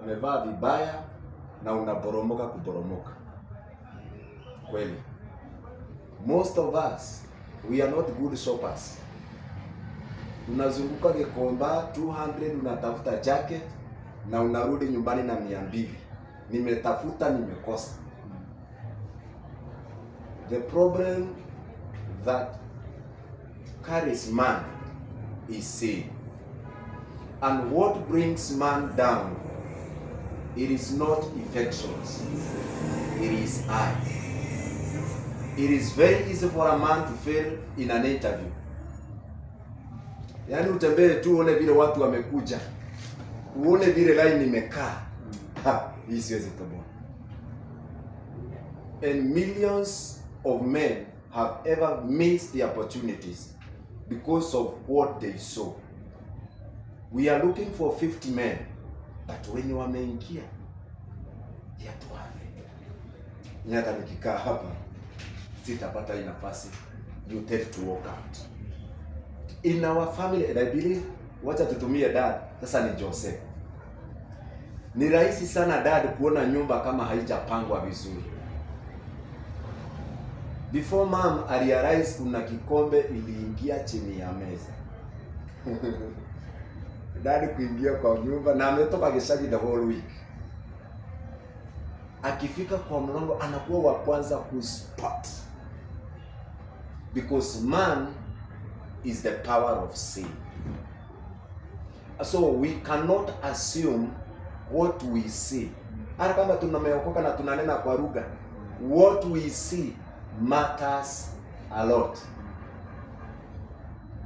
amevaa vibaya na unaboromoka kuboromoka. Kweli. Most of us, we are not good shoppers. Unazunguka Gikomba 200 unatafuta jacket na unarudi nyumbani na 200. Nimetafuta nimekosa. The problem that carries man is sin. And what brings man down, it is not affections, it is I. It is very easy for a man to fail in an interview. Yaani utembee tu uone vile watu wamekuja. Uone vile line imekaa. Hii siwezi toboa. And millions of men have ever missed the opportunities because of what they saw. We are looking for 50 men, but when you wameingia ya 200. Nyata nikikaa hapa sitapata hii nafasi. You tend to walk out. In our family, and I believe, wacha tutumie dad, sasa ni Jose. Ni rahisi sana dad kuona nyumba kama haijapangwa vizuri. Before mom realize kuna kikombe iliingia chini ya meza. Dad kuingia kwa nyumba na ametoka Gishagi the whole week. Akifika kwa mlango anakuwa wa kwanza kuspot. Because man is the power of sin. So we cannot assume what we see. Hata kama tunameokoka na tunanena kwa lugha, what we see matters a lot.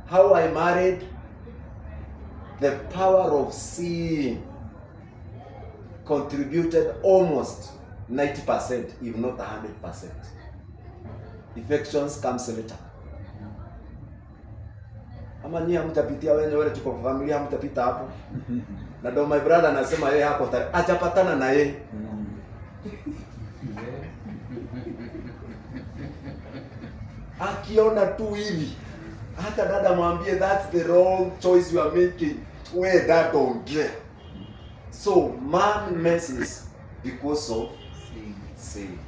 How I married, the power of sin contributed almost 90%, if not 100%. Affections comes later. Ama nyinyi hamtapitia wenyewe tuko kwa familia hamtapita hapo. Na ndio my brother anasema yeye hapo atapatana na yeye. Akiona tu hivi hata dada mwambie that's the wrong choice you are making. Wewe that don't care. So man messes because of sin.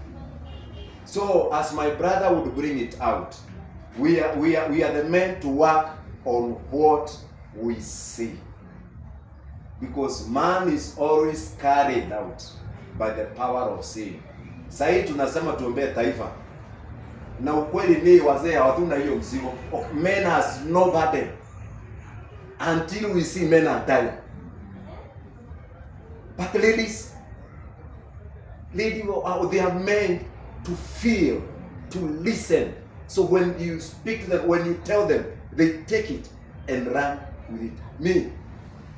So as my brother would bring it out, we are the men to work on what we see. Because man is always carried out by the power of sin. Sasa tunasema tuombee taifa. Na ukweli ni wazee hawatuna hiyo mzigo. Men has no burden until we see men are dying. But ladies, they are meant to feel, to listen. So when you speak to them, when you tell them, they take it and run with it. Me,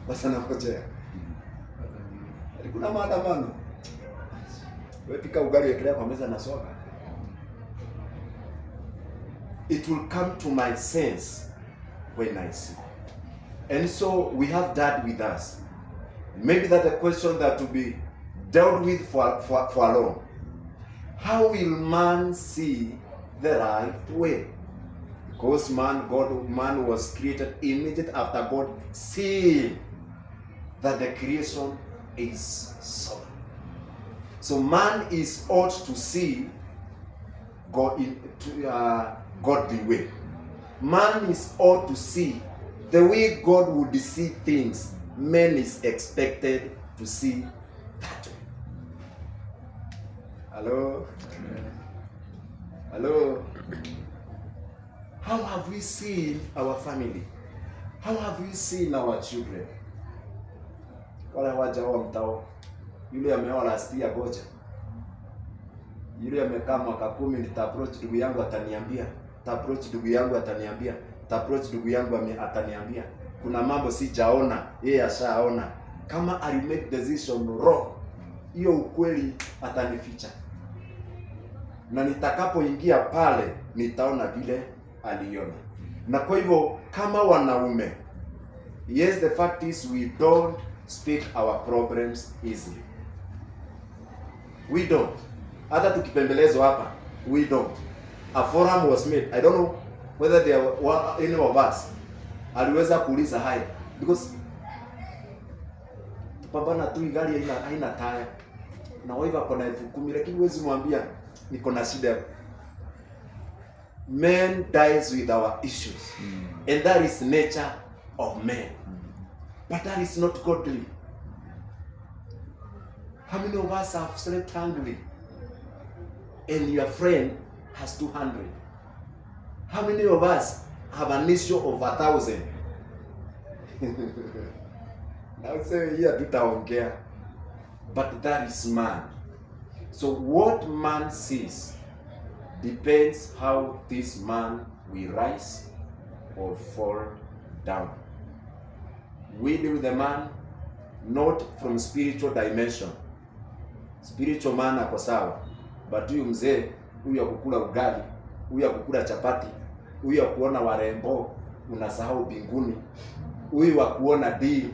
wasana kojea. Kuna maandamano. Wewe pika ugali yekelea kwa meza na soga. It will come to my sense when I see. And so we have that with us. Maybe that's a question that will be dealt with for long. How will man see the right way? Because man was created immediately after God seeing that the creation is so. So man is ought to see God in godly way. Man is ought to see the way God would see things. Man is expected to see that way. Hello? Hello? How have we seen our family? How have we seen our children? Wale hawajaoa mtao. Yule ameoa last year goja. Yule amekaa mwaka 10 nita-approach ndugu yangu ataniambia. Ta-approach ndugu yangu ataniambia. Ta-approach ndugu yangu ataniambia. Kuna mambo sijaona, yeye ashaona. Kama I make decision wrong, hiyo ukweli atanificha. Na nitakapoingia pale nitaona vile aliona. Na kwa hivyo kama wanaume, yes, the fact is we don't speak our problems easily. We don't. Hata tukipembelezwa hapa, we don't. A forum was made. I don't know whether there were any of us aliweza kuuliza haya because pambana tu, gari haina taya na wife ako na 10,000, lakini huwezi mwambia niko na shida. Man dies with our issues, and that is nature of man, but that is not godly. How many of us have slept hungry and your friend has 200? How many of us have an issue of 1,000? Now say here tutaongea, but that is man. So what man sees depends how this man will rise or fall down. We deal with the man not from spiritual dimension. Spiritual man ako sawa, but huyu mzee, huyu akukula ugali, huyu akukula chapati, huyu akuona warembo unasahau binguni, huyu akuona deal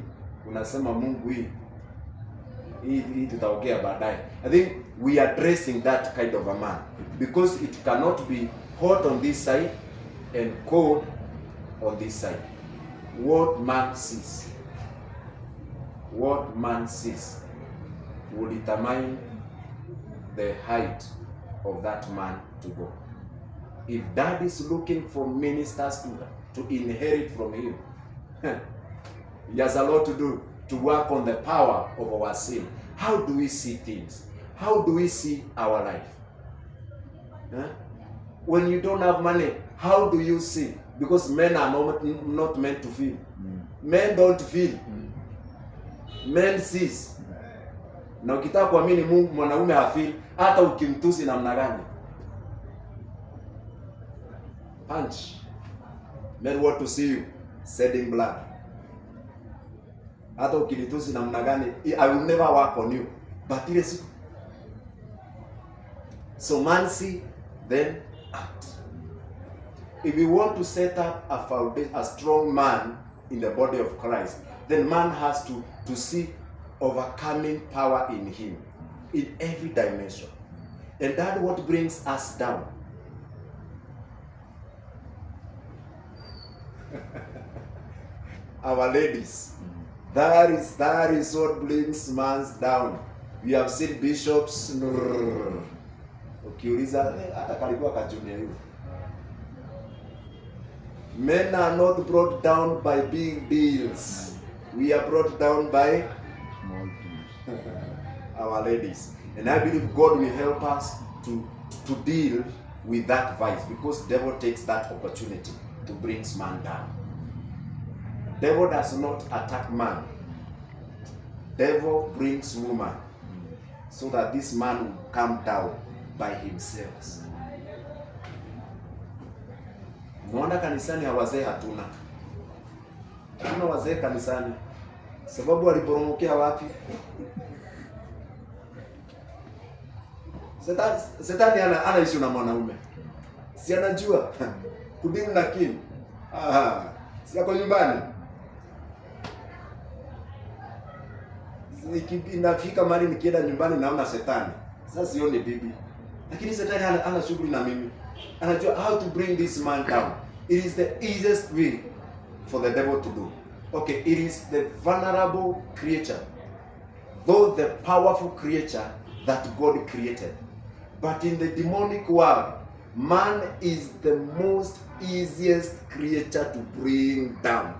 unasema Mungu hii tutaongea baadaye. I think we are addressing that kind of a man because it cannot be hot on this side and cold on this side. What man sees will determine the height of that man to go. If dad is looking for ministers to inherit from him, he has a lot to do to work on the power of our sin. How do we see things? How do we see our life? When you don't have money, how do you see? Because men are not meant to feel. Men don't feel. Men sees. Na ukitaka kuamini Mungu mwanaume hafeel, hata ukimtusi namna gani. Punch. Men want to see you shedding blood. Hata ukinitusi namna gani, I will never work on you. But ile siku. So man see, then act. If we want to set up a strong man in the body of Christ, then man has to see overcoming power in him in every dimension. And that's what brings us down. Our ladies, that is what brings man down. We have seen bishops, ukiuliza hata kalikuwa kajunia hiyo. Men are not brought down by big deals. We are brought down by small things. Our ladies. And I believe God will help us to deal with that vice, because the devil takes that opportunity to bring man down. Devil does not attack man. Devil brings woman so that this man will come down by himself. Mwanda kanisani wazee hatuna. Hatuna wazee kanisani. Sababu waliporomokea wapi? Setani ana issue na mwanaume. Si anajua kudini na king. Si yako nyumbani. Inafika mahali nikienda nyumbani naona shetani. Sasa sioni bibi. Lakini shetani ana shughuli na mimi. Anajua how to bring this man down. It is the easiest way for the devil to do. Okay, it is the vulnerable creature, though the powerful creature that God created. But in the demonic world, man is the most easiest creature to bring down.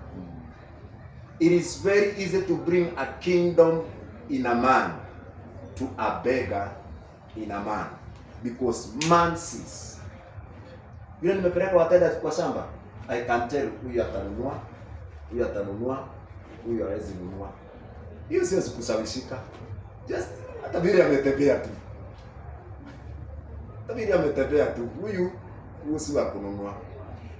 It is very easy to bring a kingdom in a man to a beggar in a man, because man sees. Yule nimepeleka wateja kwa shamba, I can tell huyu atanunua, huyu hawezi nunua. Hiyo sio kusawishika. Just hata vile ametembea tu. Huyu si wa kununua.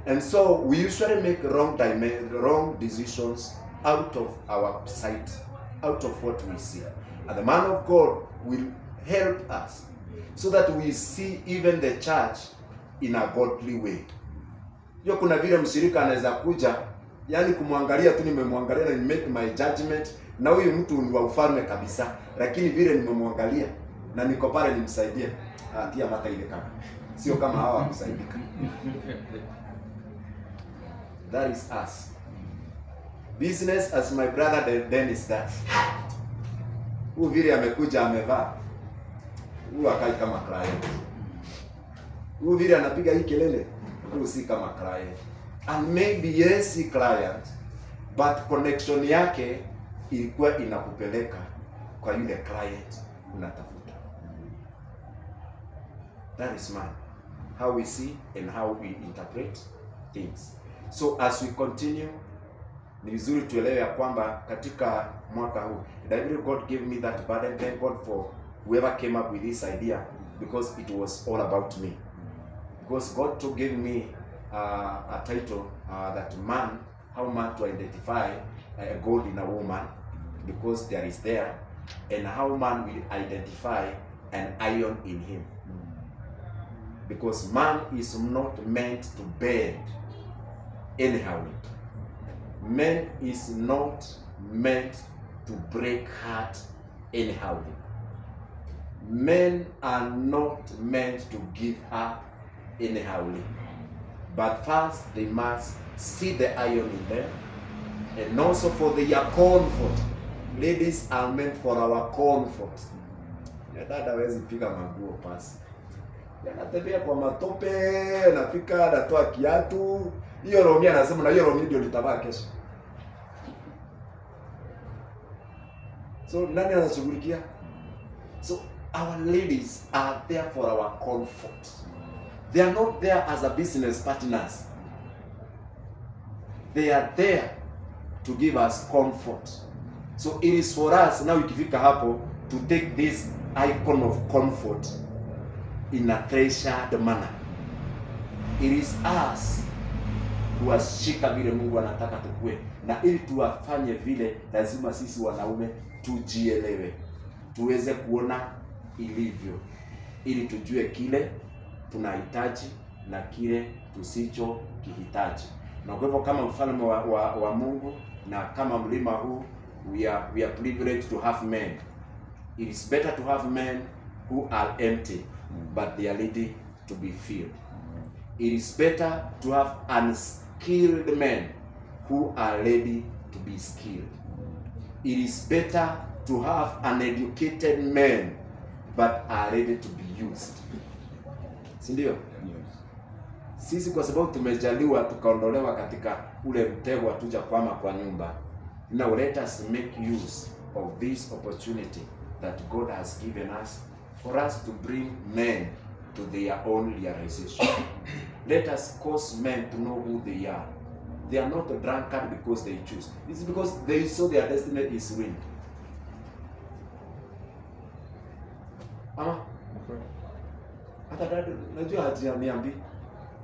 And so we usually make wrong decisions out of our sight, out of what we see. And the man of God will help us so that we see even the church in a godly way. Yo, kuna vile mshirika anaweza kuja, yani kumwangalia tu, nimemwangalia na make my judgment, na huyu mtu ni wa ufalme kabisa, lakini vile nimemwangalia na niko pale nimsaidie, atia mata ile kama sio kama hawa kusaidika. That is us. Business, as my brother Dennis does. Huyu vile amekuja amevaa. Huyu akai kama client. Huyu vile anapiga hii kelele. Huyu si kama client. And maybe yes si client, but connection yake ilikuwa inakupeleka kwa yule client unatafuta. That is man. How we see and how we interpret things. So as we continue, ni vizuri tuelewe ya kwamba katika mwaka huu, and I really God gave me that burden. Thank God for whoever came up with this idea, because it was all about me. Because God to give me a title that man, how man to identify a gold in a woman, because there is there, and how man will identify an iron in him. Because man is not meant to bend anyhow. Man is not meant to break heart anyhow. Men are not meant to give up anyhow. But first they must see the iron in them, and also for their comfort. Ladies are meant for our comfort. Dada hawezi piga maguo pasi. Anatembea kwa matope, anafika anatoa kiatu. Hiyo Romi anasema na hiyo Romi ndio litavaa kesho. So nani anashughulikia? So our ladies are there for our comfort. They are not there as a business partners. They are there to give us comfort. So it is for us now ikifika hapo to take this icon of comfort in a treasured manner. It is us kuwashika vile Mungu anataka tukue, na ili tuwafanye vile, lazima sisi wanaume tujielewe, tuweze kuona ilivyo, ili tujue kile tunahitaji na kile tusicho kihitaji. Na kwa hivyo kama mfalme wa Mungu na kama mlima huu, we are privileged to have men. It is better to have men who are empty, but they are ready to be filled. It is better to have unskilled men who are ready to be skilled. It is better to have uneducated men but are ready to be used. Si ndio? Sisi kwa sababu tumejaliwa tukaondolewa katika ule mtego hatuja kwama kwa nyumba. Now let us make use of this opportunity that God has given us for us to bring men to their own realization. Let us cause men to know who they are. They are not a drunkard because they choose. It's because they saw their destiny is ruined. Hata dada najua hajaniambi.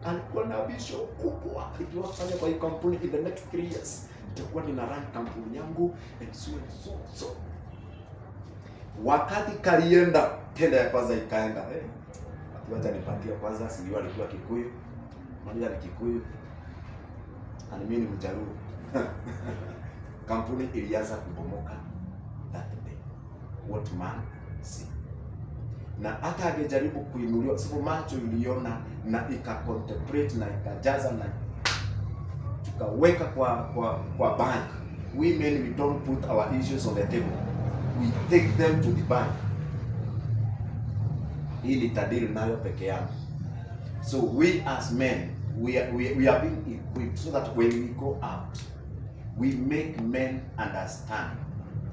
Alikuwa na vision kubwa ikiwafanya kwa hii kampuni in the next 3 years. Nitakuwa nina run kampuni yangu and so. Wakati kalienda, tenda ya kwanza ikaenda. Wacha nipatie kwanza, sijui alikuwa Kikuyu. Mmoja ni Kikuyu. Na mimi ni Mjaluo. Kampuni ilianza kubomoka that day. What man see. Na hata angejaribu kuinuliwa, sababu macho iliona na ika-contemplate na ikajaza na tukaweka kwa bank. We men, we don't put our issues on the table. We take them to the bank. Hii litadili nayo peke yangu. So we as men, we are being equipped so that when we go out, we make men understand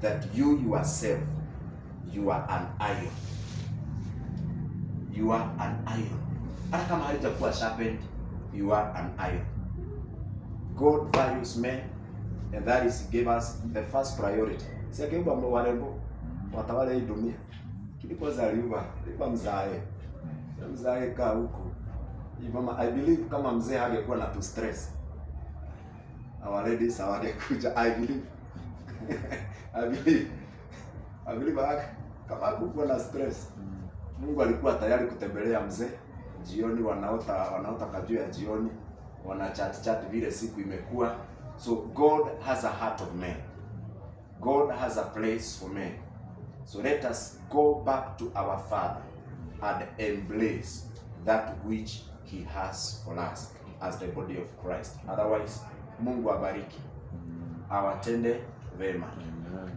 that you yourself, you are an iron. You are an iron. Hata kama haijakuwa sharpened, you are an iron. God values men, and that is gave us the first priority. Si akiumba warembo watawale hii dunia. Kilipo zaliwa, lipa mzae kaa huko. Mama, I believe kama mzee hangekuwa na to stress, our ladies hawangekuja. I believe kama hakukuwa na stress, Mungu alikuwa tayari kutembelea mzee. Jioni wanaota kajua ya jioni, wana chat vile siku imekuwa. So God has a heart of man. God has a place for men. So let us go back to our Father and embrace that which He has for us as the body of Christ. Otherwise, Mungu abariki, awatende vema.